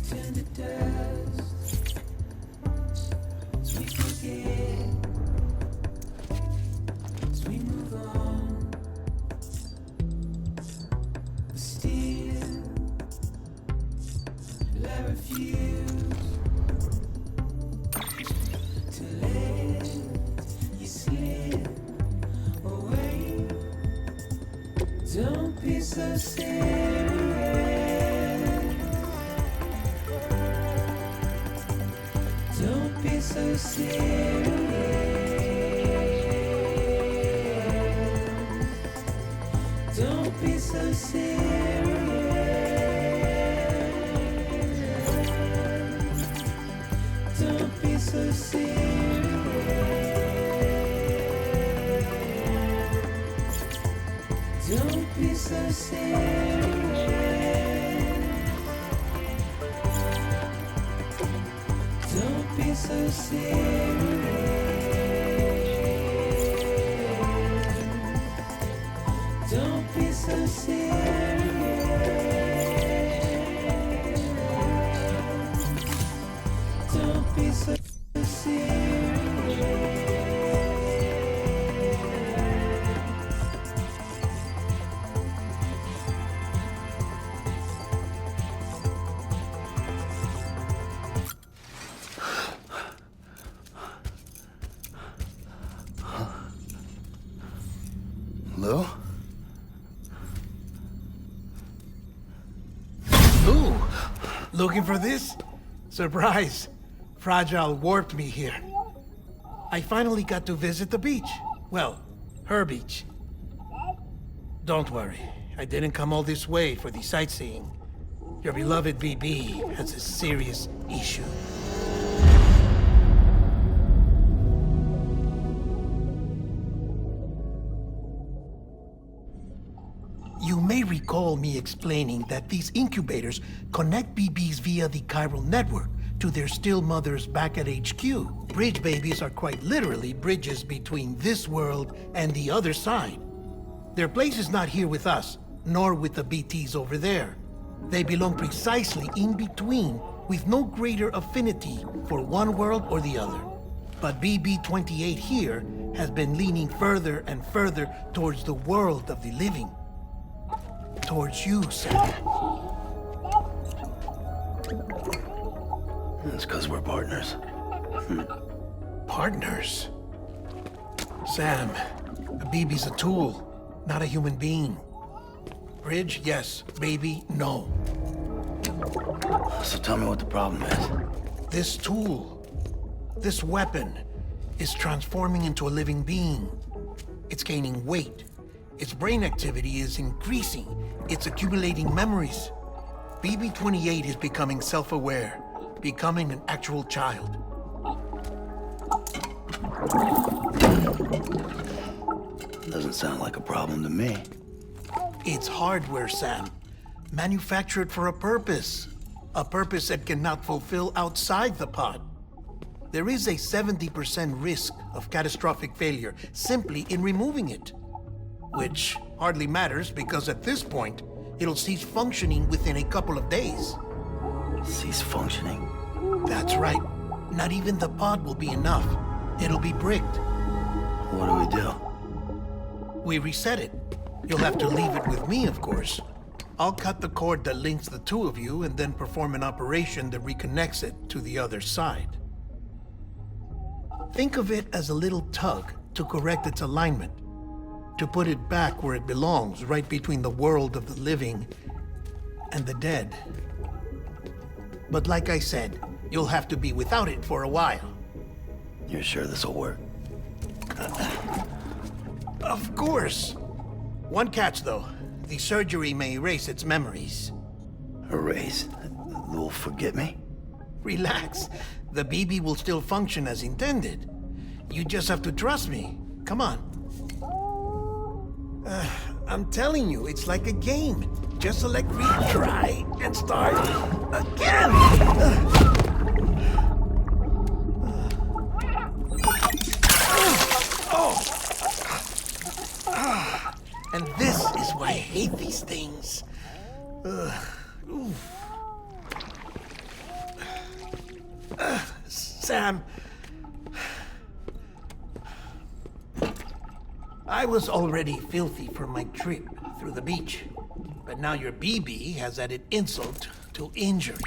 Turn to dust as we forget, as we move on. But still, I refuse to let you slip away. Don't be so serious. Don't be so serious. Don't be so serious. Don't be so serious. Don't be so serious. Don't be so serious. Don't be so serious. Don't be so serious. Lou? Lou! Looking for this? Surprise! Fragile warped me here. I finally got to visit the beach. Well, her beach. Don't worry, I didn't come all this way for the sightseeing. Your beloved BB has a serious issue. You may recall me explaining that these incubators connect BBs via the chiral network to their still mothers back at HQ. Bridge babies are quite literally bridges between this world and the other side. Their place is not here with us, nor with the BTs over there. They belong precisely in between, with no greater affinity for one world or the other. But BB-28 here has been leaning further and further towards the world of the living. Towards you, Sam. It's because we're partners. Partners? Sam, a BB's a tool, not a human being. Bridge, yes. Baby, no. So tell me what the problem is. This tool, this weapon, is transforming into a living being. It's gaining weight. Its brain activity is increasing. It's accumulating memories. BB-28 is becoming self-aware, becoming an actual child. Doesn't sound like a problem to me. It's hardware, Sam. Manufactured for a purpose. A purpose that cannot fulfill outside the pod. There is a 70% risk of catastrophic failure simply in removing it. Which hardly matters because at this point, it'll cease functioning within a couple of days. Cease functioning? That's right. Not even the pod will be enough. It'll be bricked. What do we do? We reset it. You'll have to leave it with me, of course. I'll cut the cord that links the two of you and then perform an operation that reconnects it to the other side. Think of it as a little tug to correct its alignment. To put it back where it belongs, right between the world of the living and the dead. But like I said, you'll have to be without it for a while. You're sure this'll work? Of course. One catch, though. The surgery may erase its memories. Erase? You'll forget me? Relax. The BB will still function as intended. You just have to trust me. Come on. I'm telling you, it's like a game. Just select retry and start again. And this is why I hate these things. Sam, I was already filthy from my trip through the beach, but now your BB has added insult to injury.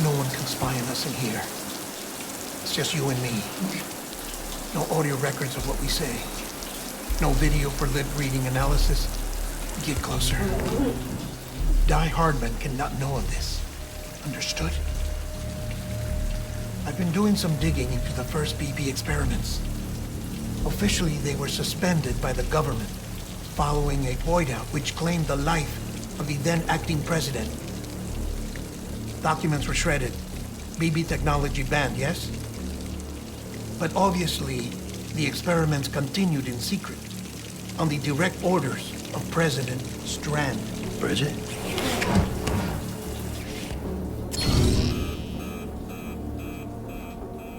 No one can spy on us in here. It's just you and me. No audio records of what we say. No video for lip reading analysis. Get closer. Die Hardman cannot know of this. Understood? I've been doing some digging into the first BB experiments. Officially, they were suspended by the government following a void out which claimed the life of the then acting president. Documents were shredded. BB technology banned, yes? But obviously, the experiments continued in secret, on the direct orders of President Strand. Bridget?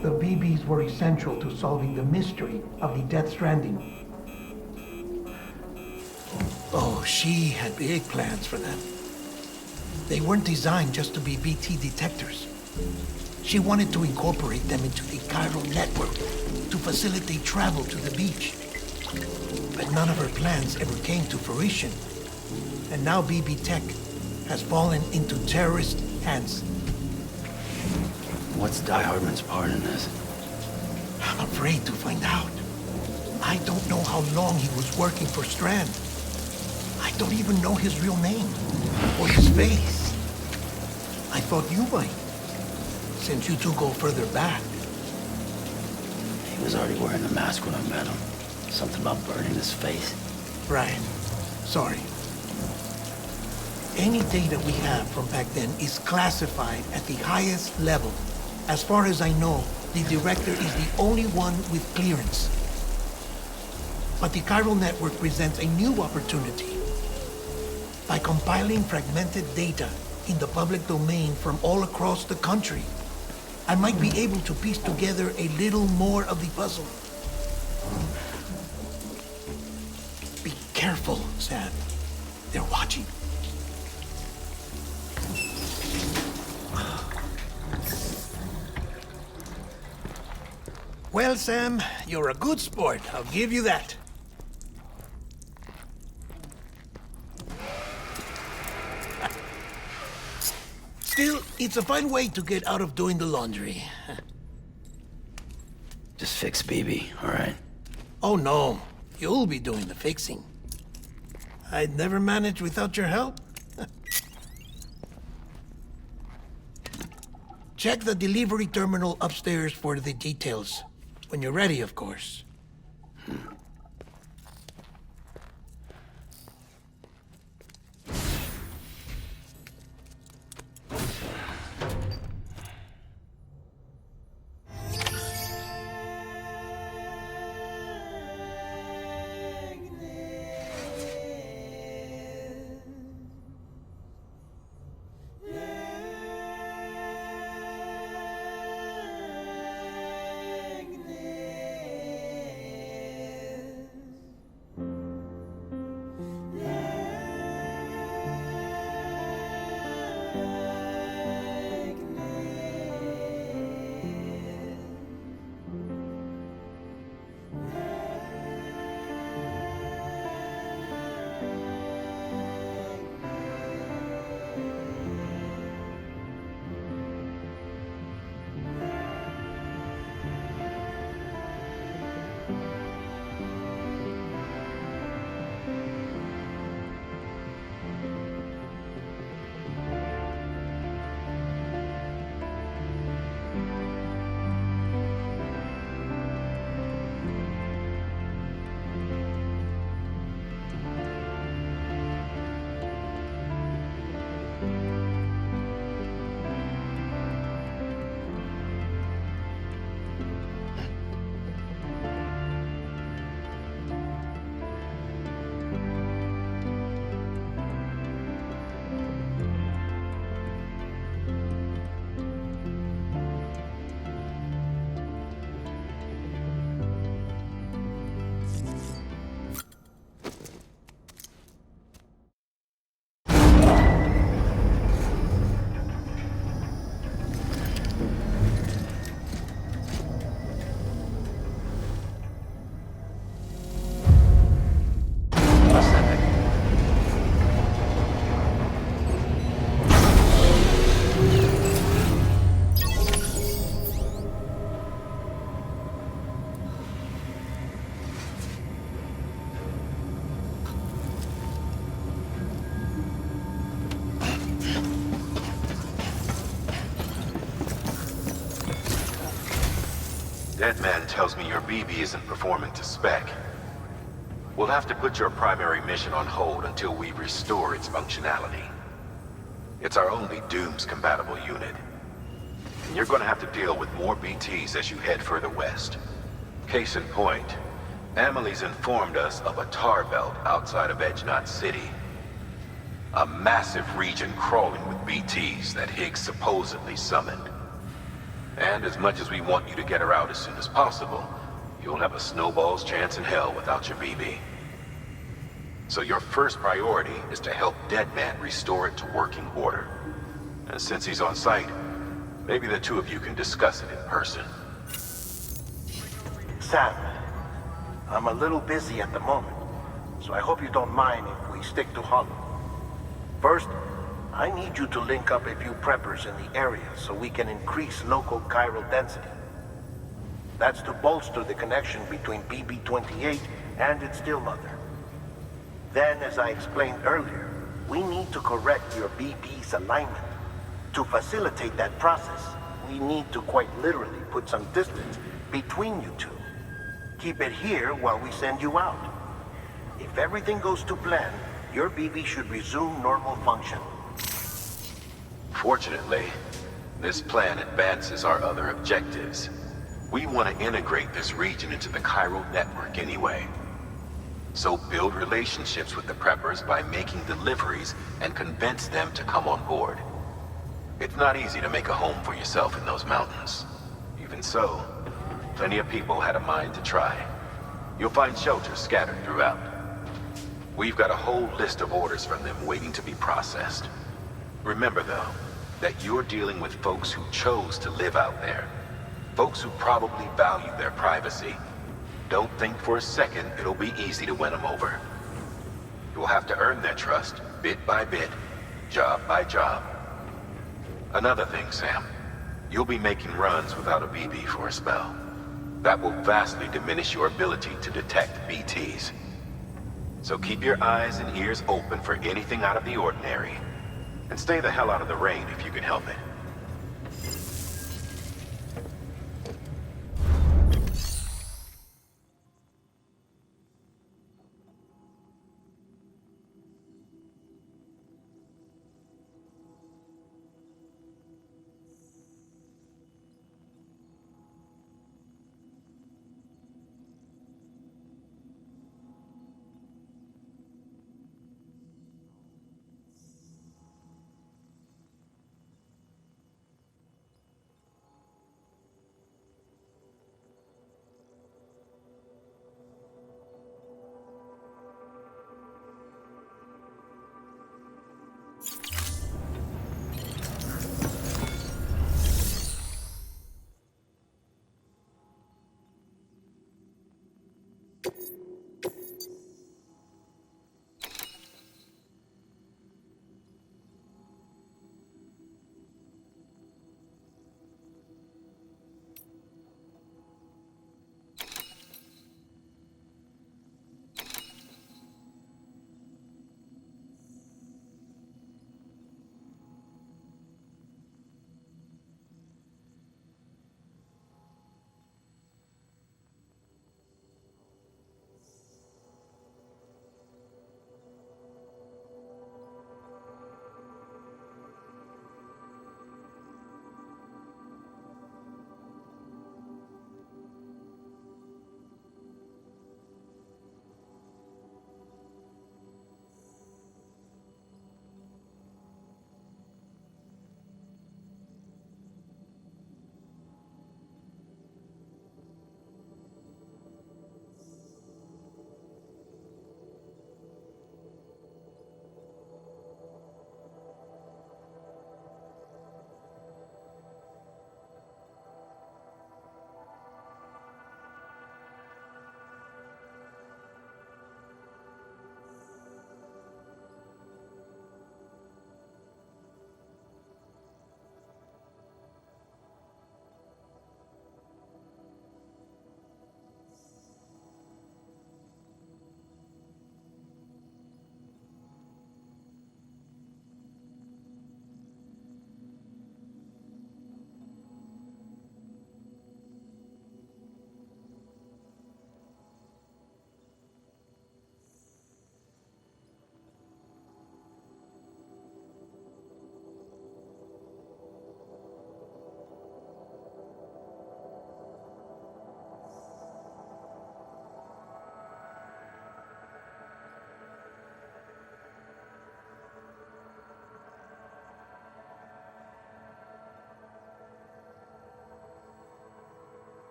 The BBs were essential to solving the mystery of the Death Stranding. Oh, she had big plans for them. They weren't designed just to be BT detectors. She wanted to incorporate them into the chiral network to facilitate travel to the beach. But none of her plans ever came to fruition. And now BB Tech has fallen into terrorist hands. What's Die Hardman's part in this? I'm afraid to find out. I don't know how long he was working for Strand. I don't even know his real name or his face. I thought you might, since you two go further back. He was already wearing the mask when I met him. Something about burning his face. Right. Sorry. Any data we have from back then is classified at the highest level. As far as I know, the director is the only one with clearance. But the chiral network presents a new opportunity. By compiling fragmented data in the public domain from all across the country, I might be able to piece together a little more of the puzzle. Be careful, Sam. They're watching. Well, Sam, you're a good sport. I'll give you that. Still, it's a fine way to get out of doing the laundry. Just fix BB, all right? Oh, no. You'll be doing the fixing. I'd never manage without your help. Check the delivery terminal upstairs for the details. When you're ready, of course. Deadman tells me your BB isn't performing to spec. We'll have to put your primary mission on hold until we restore its functionality. It's our only Dooms-compatible unit. And you're gonna have to deal with more BTs as you head further west. Case in point, Amelie's informed us of a tar belt outside of Edge Knot City. A massive region crawling with BTs that Higgs supposedly summoned. And as much as we want you to get her out as soon as possible, you'll have a snowball's chance in hell without your BB. So your first priority is to help Deadman restore it to working order. And since he's on site, maybe the two of you can discuss it in person. Sam, I'm a little busy at the moment, so I hope you don't mind if we stick to Hollow. First, I need you to link up a few preppers in the area so we can increase local chiral density. That's to bolster the connection between BB-28 and its still mother. Then, as I explained earlier, we need to correct your BB's alignment. To facilitate that process, we need to quite literally put some distance between you two. Keep it here while we send you out. If everything goes to plan, your BB should resume normal function. Fortunately, this plan advances our other objectives. We want to integrate this region into the chiral network anyway. So build relationships with the preppers by making deliveries and convince them to come on board. It's not easy to make a home for yourself in those mountains. Even so, plenty of people had a mind to try. You'll find shelters scattered throughout. We've got a whole list of orders from them waiting to be processed. Remember, though, that you're dealing with folks who chose to live out there. Folks who probably value their privacy. Don't think for a second it'll be easy to win them over. You'll have to earn their trust, bit by bit, job by job. Another thing, Sam. You'll be making runs without a BB for a spell. That will vastly diminish your ability to detect BTs. So keep your eyes and ears open for anything out of the ordinary. And stay the hell out of the rain if you can help it.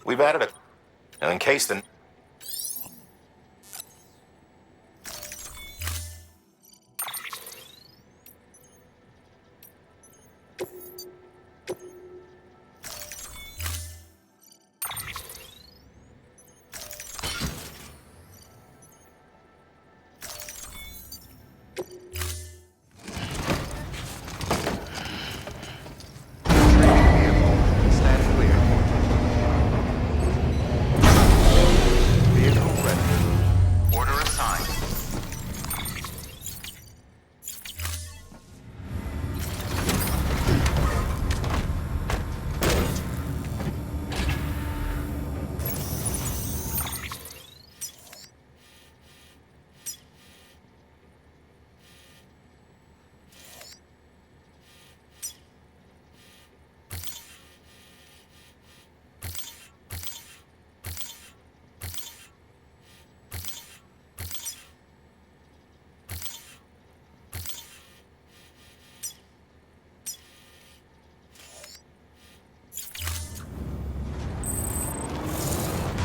We've added it. Now, in case the... Stand clear. Vehicle ready. Order assigned.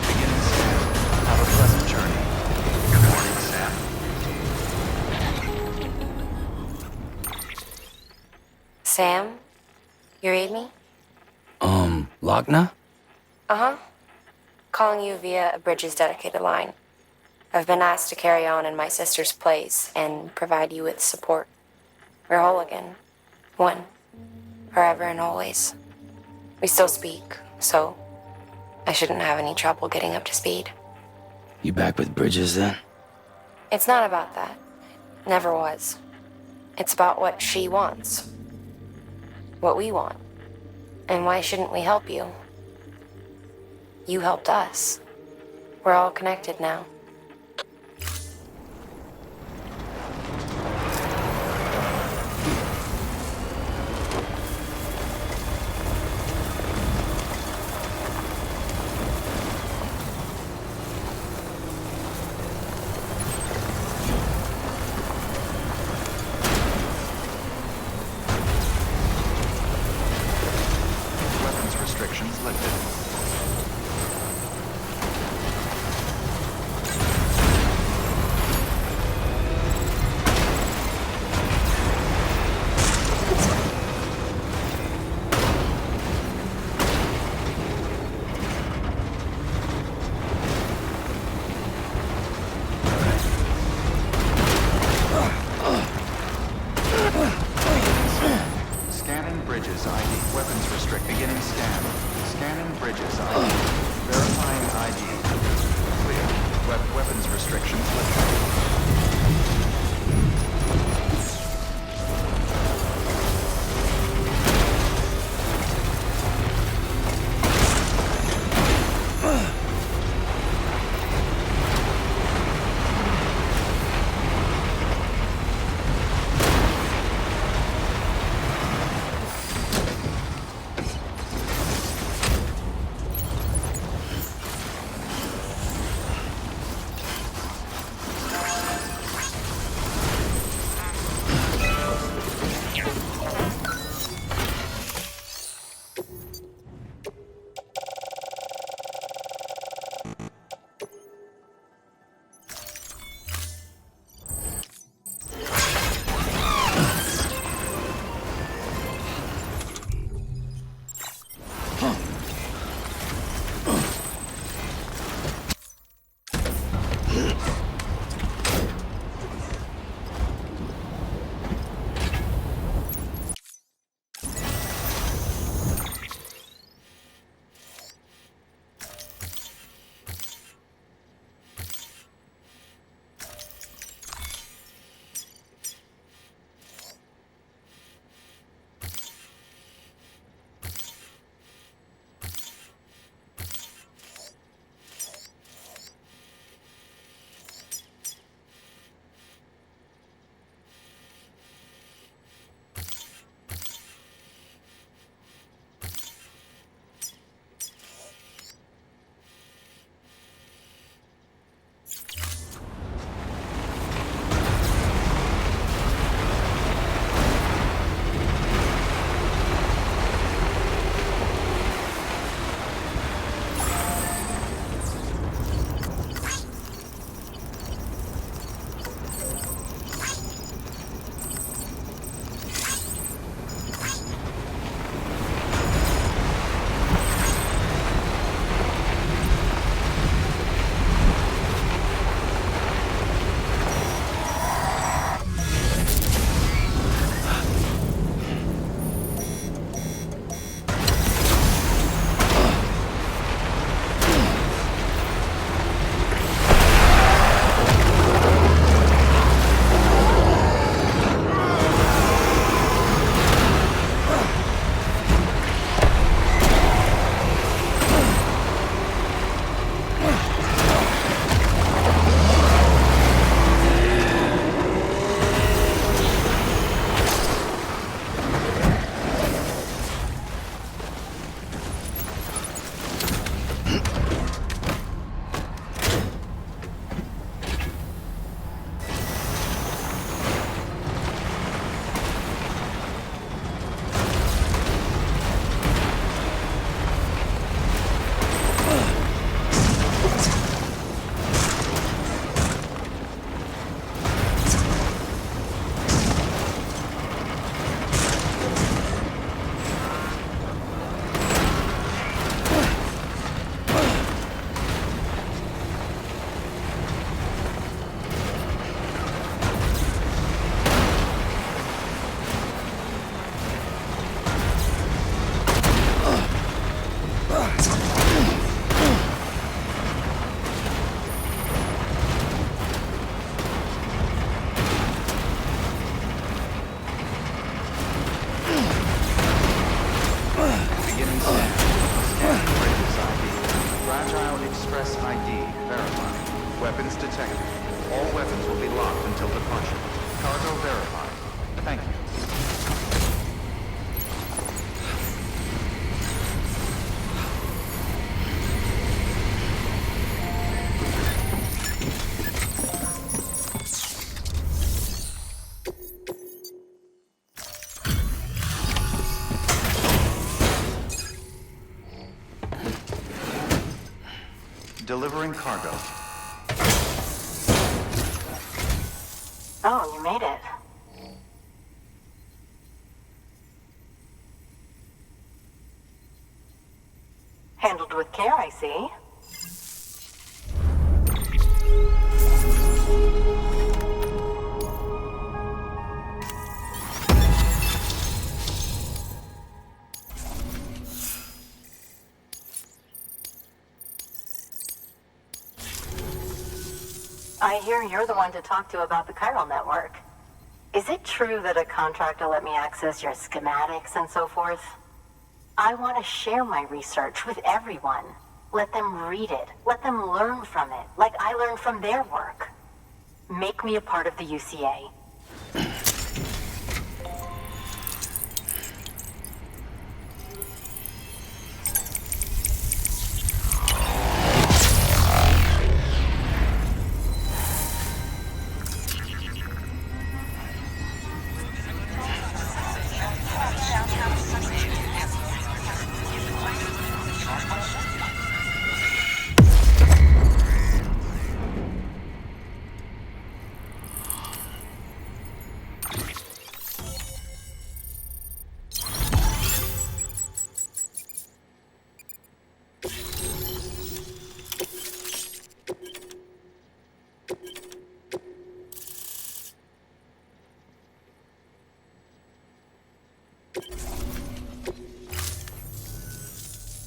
Beginning scan. Have a pleasant journey. Good morning, Sam. Sam? You read me? Lochna? Uh-huh. Calling you via a Bridges dedicated line. I've been asked to carry on in my sister's place and provide you with support. We're whole again. One. Forever and always. We still speak, so I shouldn't have any trouble getting up to speed. You back with Bridges then? It's not about that. Never was. It's about what she wants. What we want. And why shouldn't we help you? You helped us. We're all connected now. Weapons restrictions lifted. Scanning Bridges ID. Weapons restrict. Beginning scan. Scanning Bridges ID. Verifying ID. Clear. Weapons restrictions lifted. Fragile Express ID verified. Weapons detected. All weapons will be locked until departure. Cargo verified. Thank you. Delivering cargo. Oh, you made it. Handled with care, I see. I hear you're the one to talk to about the chiral network. Is it true that a contractor let me access your schematics and so forth? I want to share my research with everyone. Let them read it. Let them learn from it, like I learned from their work. Make me a part of the UCA.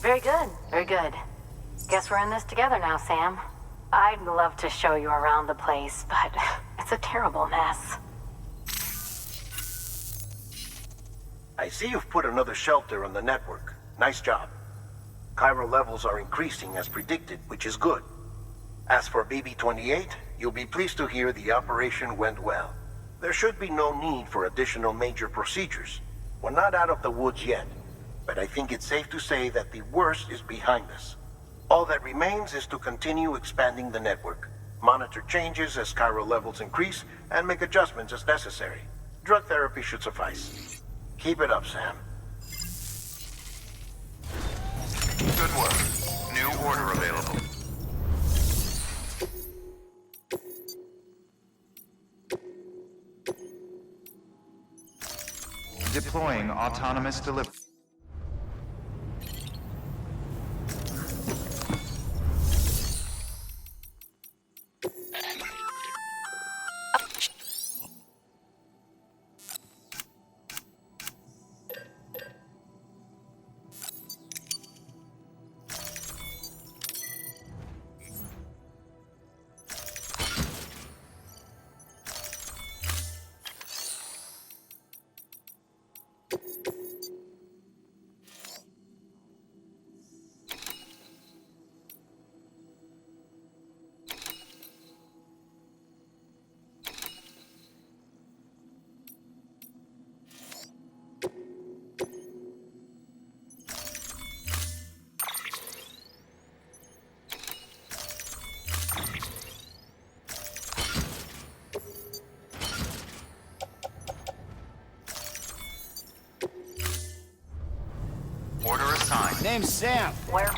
Very good, very good. Guess we're in this together now, Sam. I'd love to show you around the place, but it's a terrible mess. I see you've put another shelter on the network. Nice job. Chiral levels are increasing as predicted, which is good. As for BB-28, you'll be pleased to hear the operation went well. There should be no need for additional major procedures. We're not out of the woods yet, but I think it's safe to say that the worst is behind us. All that remains is to continue expanding the network, monitor changes as chiral levels increase, and make adjustments as necessary. Drug therapy should suffice. Keep it up, Sam. Good work. New order available. Deploying autonomous delivery. Order assigned. Name's Sam. Where?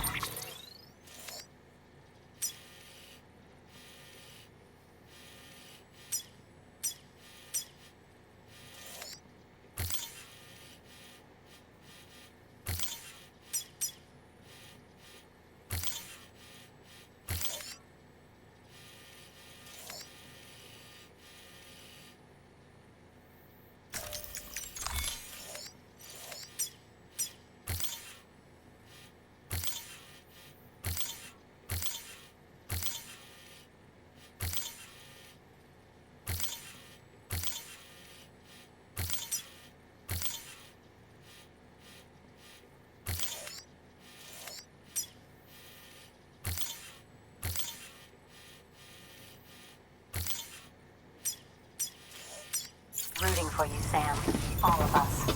for you, Sam. All of us.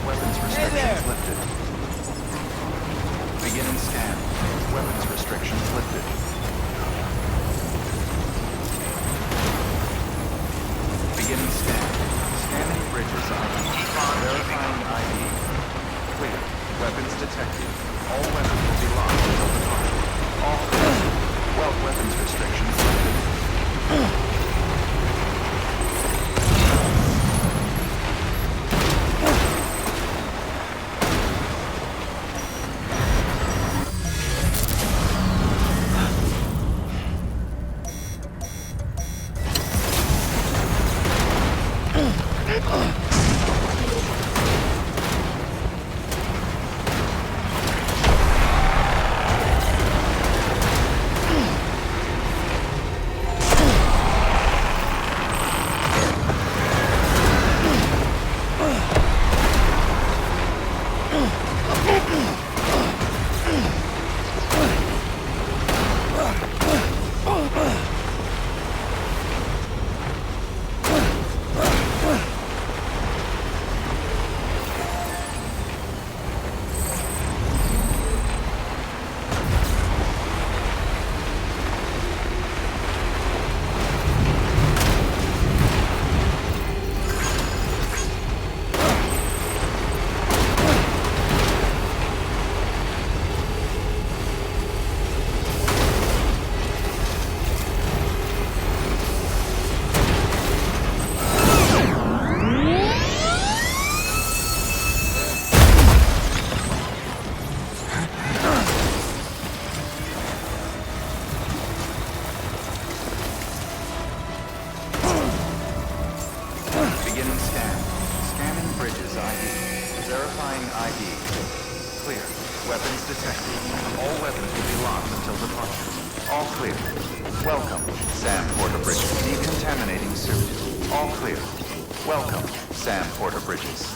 Weapons restrictions lifted. Beginning scan. Weapons restrictions lifted. Beginning scan. Scanning bridges ID. Verifying ID. Clear. Weapons detected. All weapons will be locked until departure. All clear. Well, weapons restrictions lifted. Beginning scan. Scanning bridges ID. Verifying ID. Clear. Weapons detected. All weapons will be locked until departure. All clear. Welcome, Sam Porter Bridges. Decontaminating suit. All clear. Welcome, Sam Porter Bridges.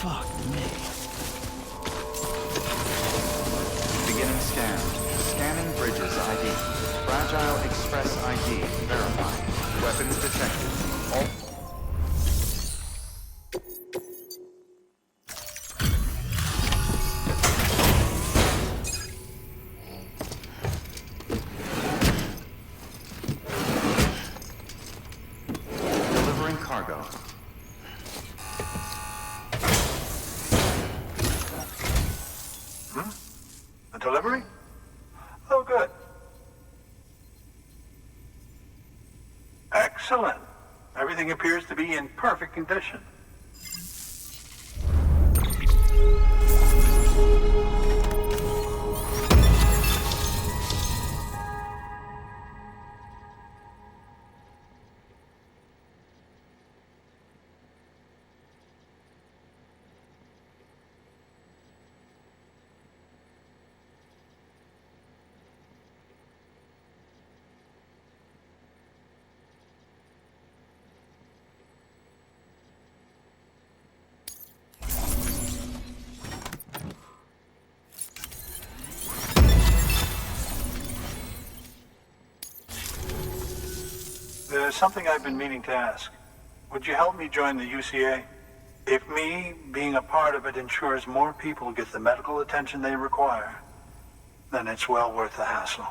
Fuck me. Beginning scan. Scanning bridges ID. Fragile Express ID verified. Weapons detected. All... Delivering cargo. A delivery? Oh, good. Excellent. Everything appears to be in perfect condition. There's something I've been meaning to ask. Would you help me join the UCA? If me being a part of it ensures more people get the medical attention they require, then it's well worth the hassle.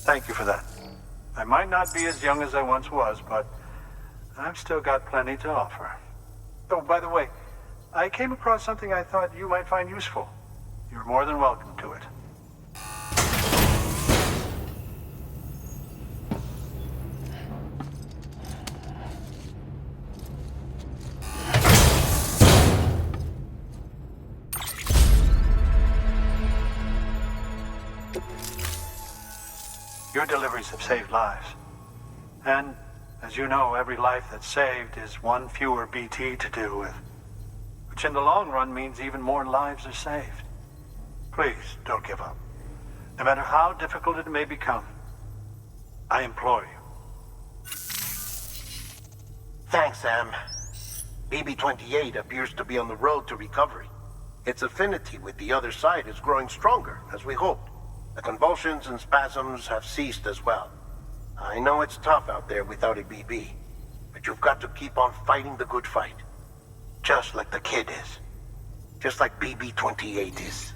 Thank you for that. I might not be as young as I once was, but I've still got plenty to offer. Oh, by the way, I came across something I thought you might find useful. You're more than welcome to it. Your deliveries have saved lives. And, as you know, every life that's saved is one fewer BT to deal with. Which in the long run means even more lives are saved. Please, don't give up. No matter how difficult it may become, I implore you. Thanks, Sam. BB-28 appears to be on the road to recovery. Its affinity with the other side is growing stronger, as we hoped. The convulsions and spasms have ceased as well. I know it's tough out there without a BB, but you've got to keep on fighting the good fight. Just like the kid is. Just like BB-28 is.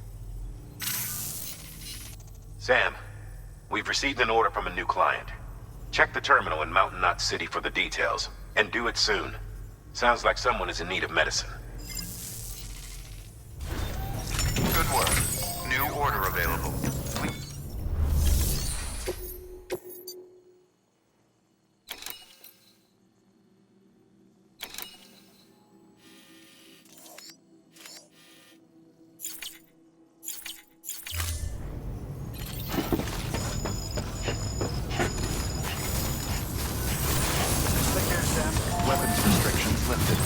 Sam, we've received an order from a new client. Check the terminal in Mountain Knot City for the details, and do it soon. Sounds like someone is in need of medicine. Good work. New order available. Weapons restrictions lifted.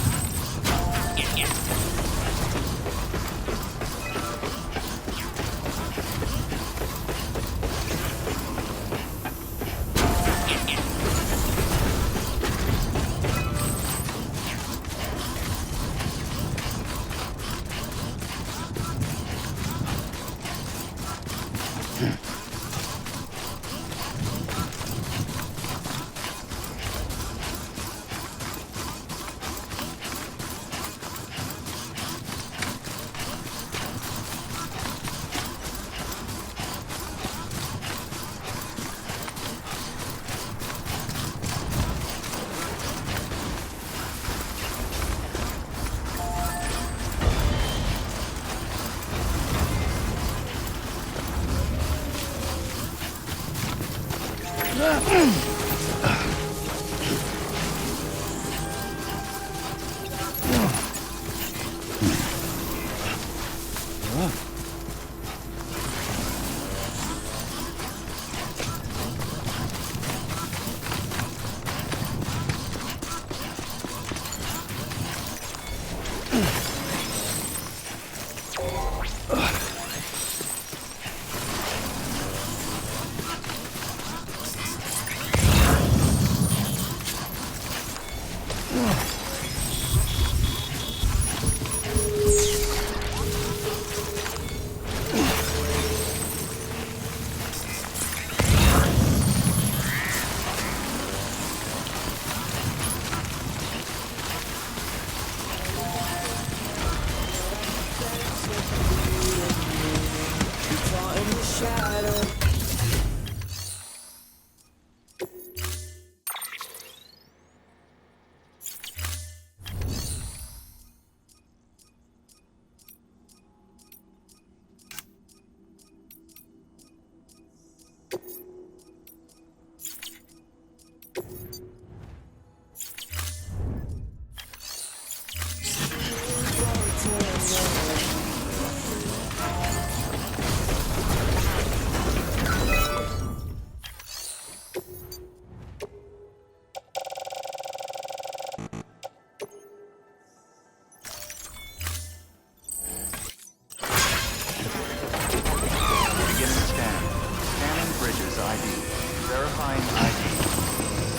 Verifying ID.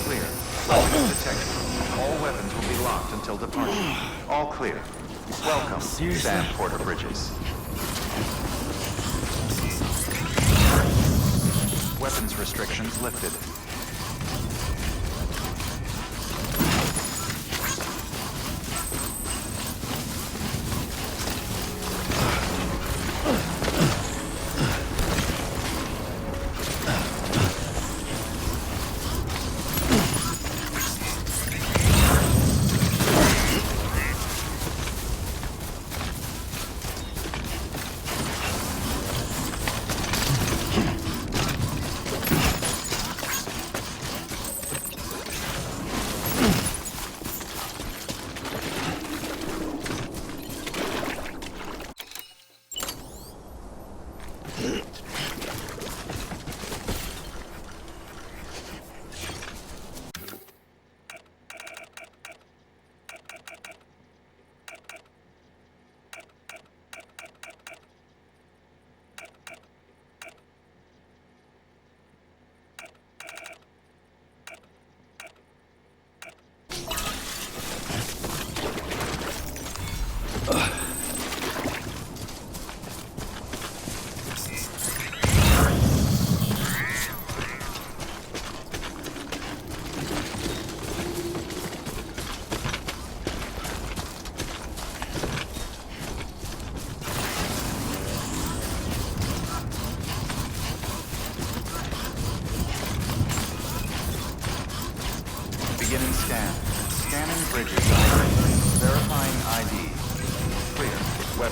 Clear. Weapons detected. All weapons will be locked until departure. All clear. Welcome, Sam Porter Bridges. Weapons restrictions lifted.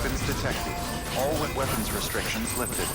Weapons detected. All weapons restrictions lifted.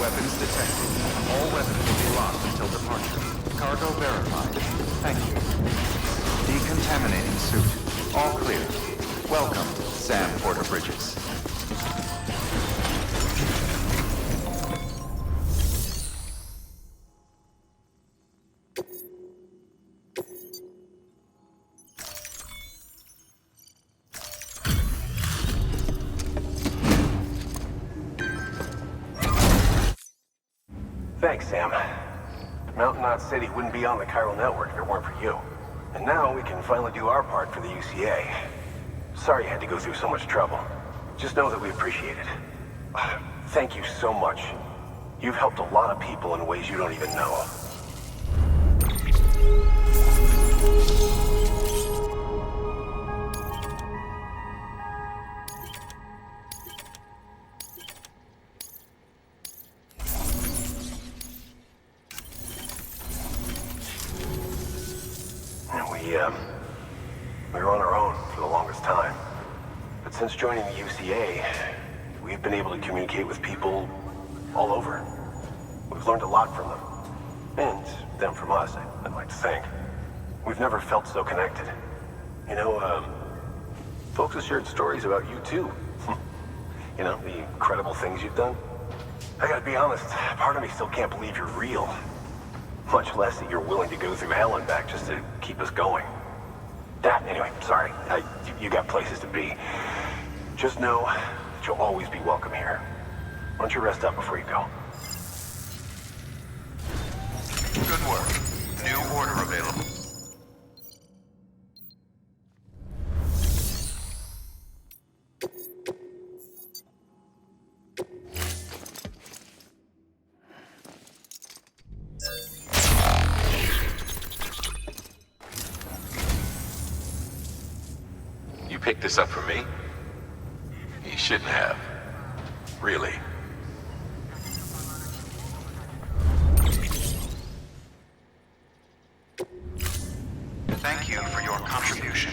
Weapons detected. All weapons will be locked until departure. Cargo verified. Thank you. Decontaminating suit. All clear. Welcome, Sam Porter Bridges. Thanks, Sam. Mountain Knot City wouldn't be on the chiral network if it weren't for you. And now we can finally do our part for the UCA. Sorry you had to go through so much trouble. Just know that we appreciate it. Thank you so much. You've helped a lot of people in ways you don't even know. We were on our own for the longest time. But since joining the UCA, we've been able to communicate with people all over. We've learned a lot from them. And them from us, I'd like to think. We've never felt so connected. You know, folks have shared stories about you too. You know, the incredible things you've done. I gotta be honest, part of me still can't believe you're real. Much less that you're willing to go through hell and back just to keep us going. Anyway, sorry. You got places to be. Just know that you'll always be welcome here. Why don't you rest up before you go? Good work. New order available. You picked this up for me? You shouldn't have. Really. Thank you for your contribution.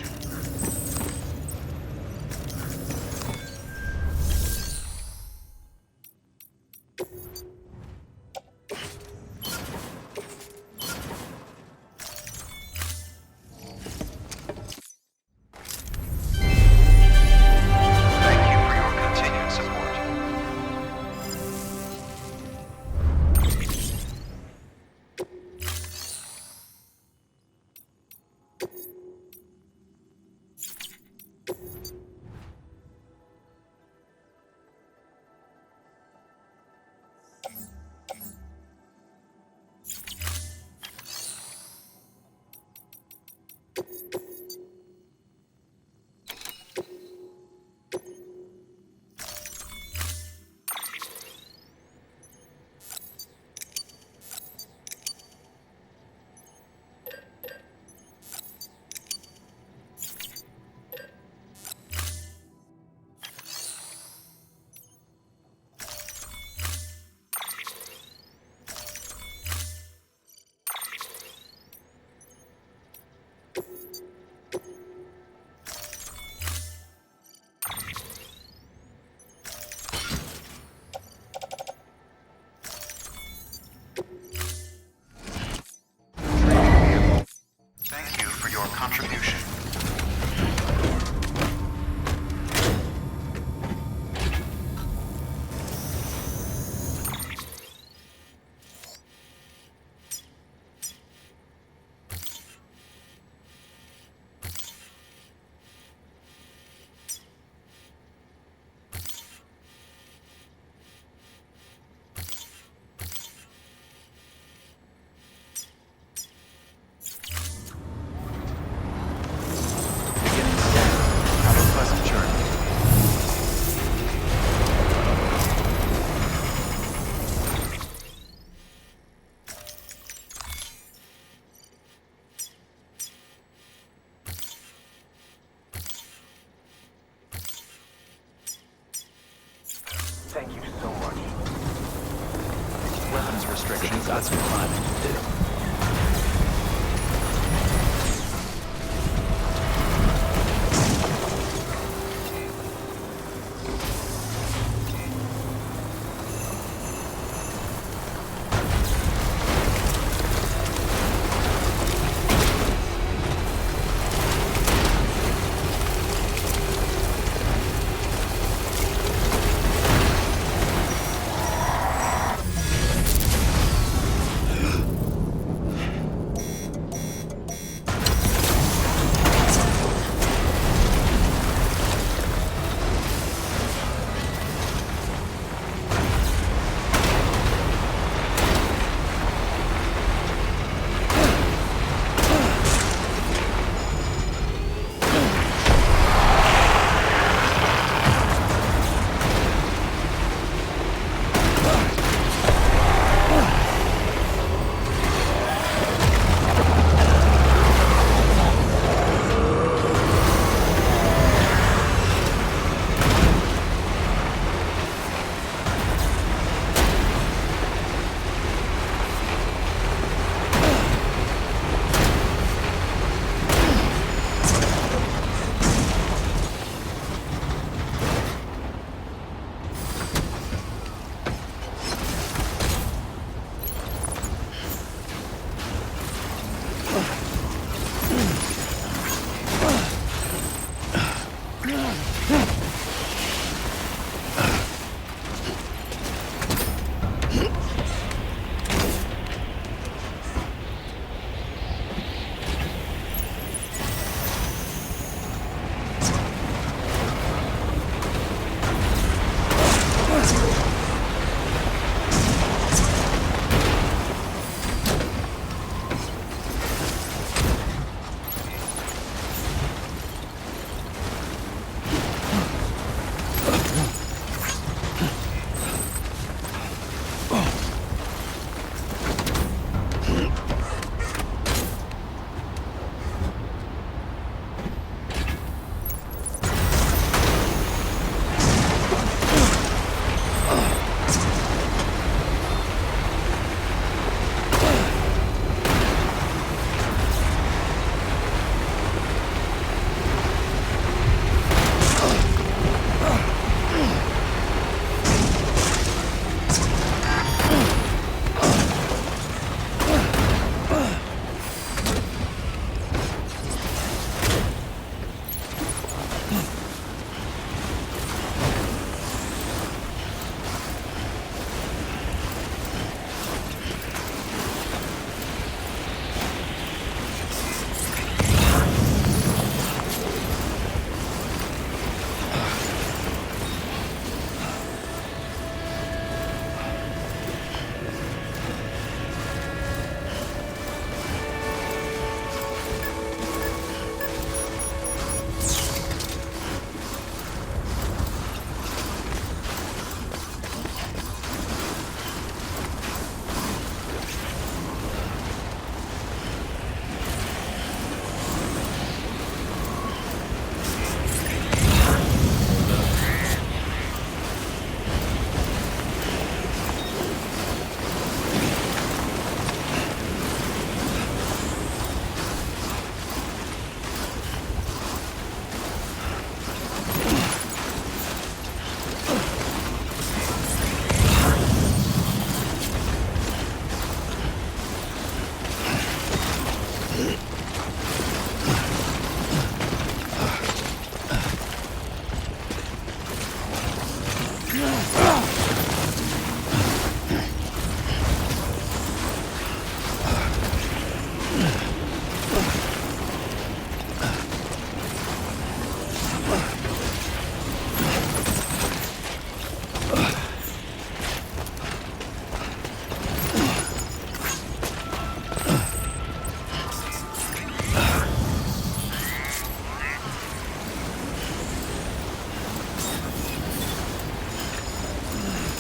got some climbing to do.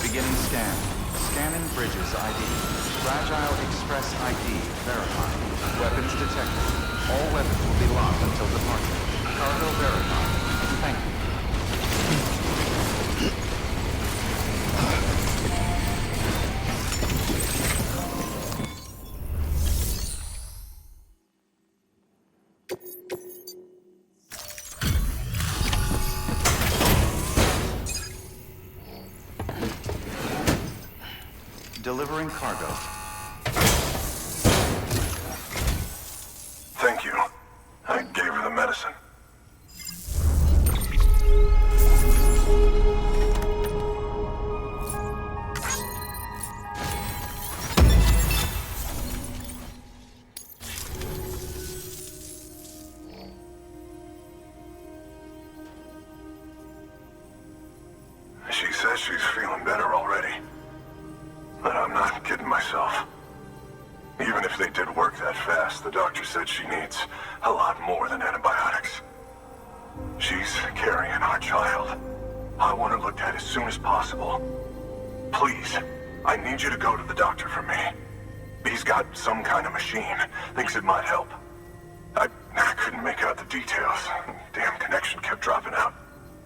Beginning scan. Scanning bridges ID. Fragile Express ID verified. Weapons detected. All weapons will be locked until departure. Cargo verified. Thank you. Delivering cargo. Thank you. I gave her the medicine. She says she's feeling better already. But I'm not kidding myself. Even if they did work that fast, the doctor said she needs a lot more than antibiotics. She's carrying our child. I want her looked at as soon as possible. Please, I need you to go to the doctor for me. He's got some kind of machine. Thinks it might help. I couldn't make out the details. Damn connection kept dropping out.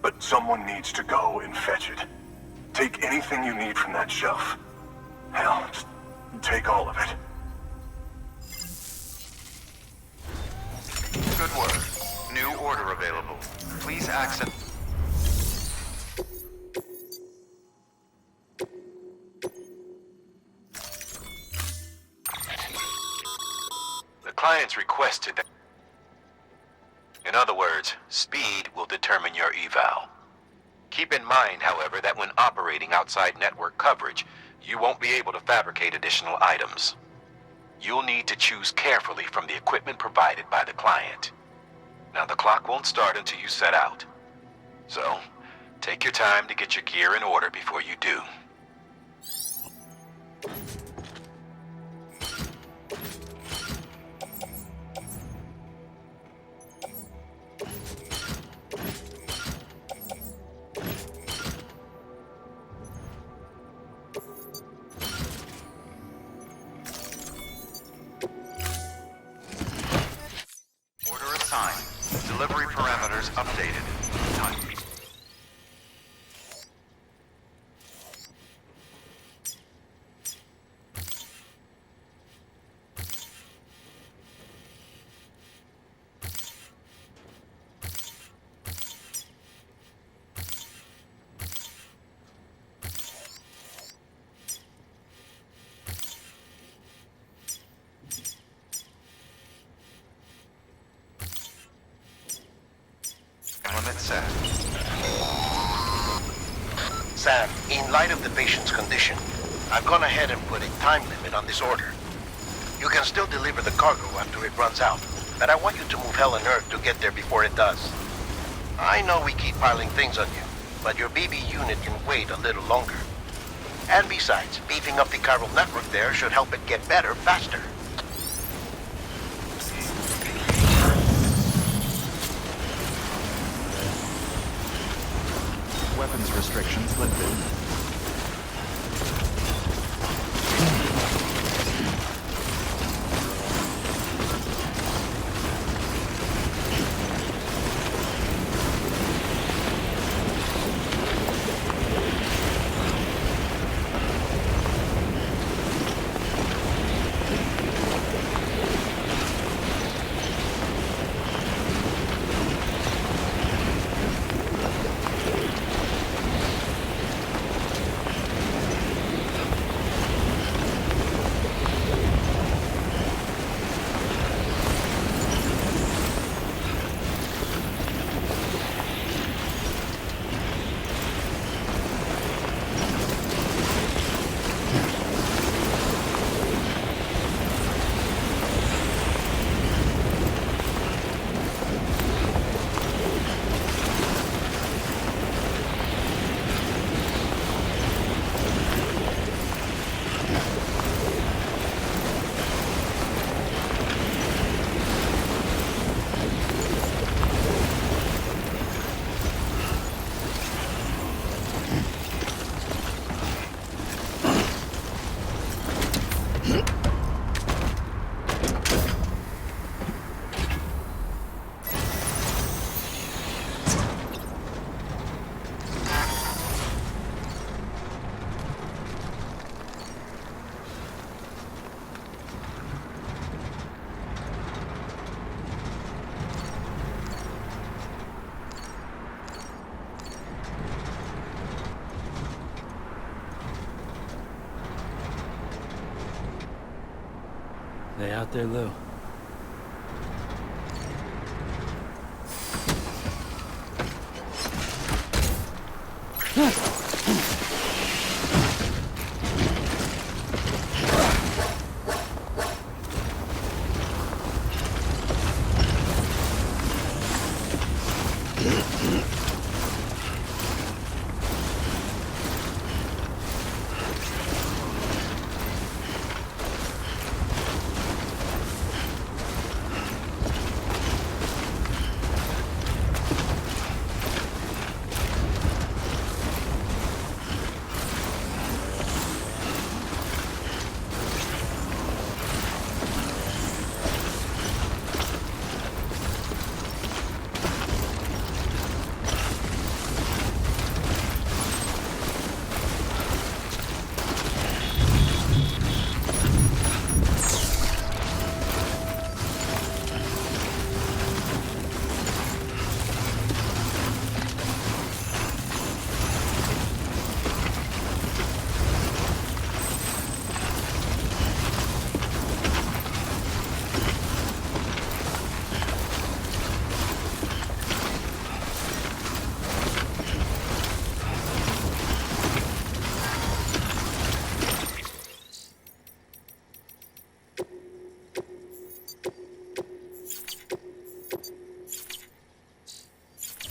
But someone needs to go and fetch it. Take anything you need from that shelf. Hell, just take all of it. Good work. New order available. Please access... The client's requested that. In other words, speed will determine your eval. Keep in mind, however, that when operating outside network coverage, you won't be able to fabricate additional items. You'll need to choose carefully from the equipment provided by the client. Now, the clock won't start until you set out. So, take your time to get your gear in order before you do. Order assigned. Delivery parameters updated. Time. Limit set. Sam, in light of the patient's condition, I've gone ahead and put a time limit on this order. You can still deliver the cargo after it runs out, but I want you to move hell and earth to get there before it does. I know we keep piling things on you, but your BB unit can wait a little longer. And besides, beefing up the chiral network there should help it get better faster. Weapons restrictions lifted. they out there, Lou?